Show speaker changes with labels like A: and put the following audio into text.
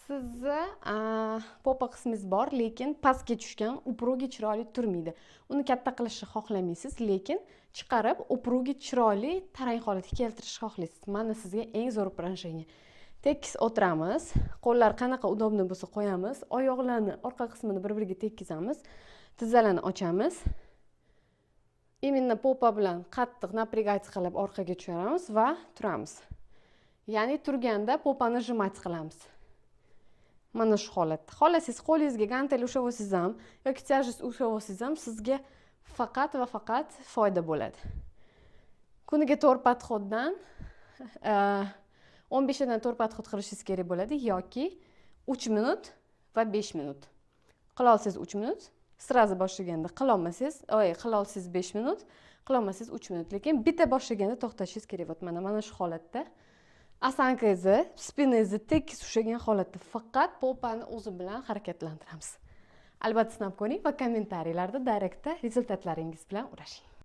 A: Sizni popa qismingiz bor, lekin pastga tushgan, uprugi chiroyli turmaydi. Uni katta qilishni xohlamaysiz, lekin chiqarib uprugi chiroyli tarang holatga keltirishni xohlaysiz. Mana sizga eng zo'r упражнение. Tekis o'tiramiz, qo'llar qanaqa udobni bo'lsa qo'yamiz, oyoqlarni orqa qismini bir-biriga tekkizamiz, tizzalarni ochamiz. Именно popa bilan qattiq напрягать qilib orqaga tushiramiz va turamiz. Ya'ni turganda popani jimать qilamiz. Mana shu holatda. Xohlasangiz qo'lingizga gantel ushlab olsangiz ham yoki tяжесть ushlab olsangiz ham sizga faqat va faqat foyda bo'ladi. Kuniga 4 подходdan 15 dan 4 подход qilishingiz kerak bo'ladi yoki 3 minut va 5 minut. Qila olsangiz 3 minut, sразу boshlaganda qila olmasangiz, qila olsangiz 5 minut, qila olmasangiz 3 minut, lekin bitta boshlaganda to'xtashingiz kerak bo'ladi. Mana shu holatda osankangizni, spinangizni tekis ushlagan holatda faqat popani o'zi bilan harakatlantiramiz. Albatta sinab ko'ring va kommentariylarda direktda rezultatlaringiz bilan ulashing.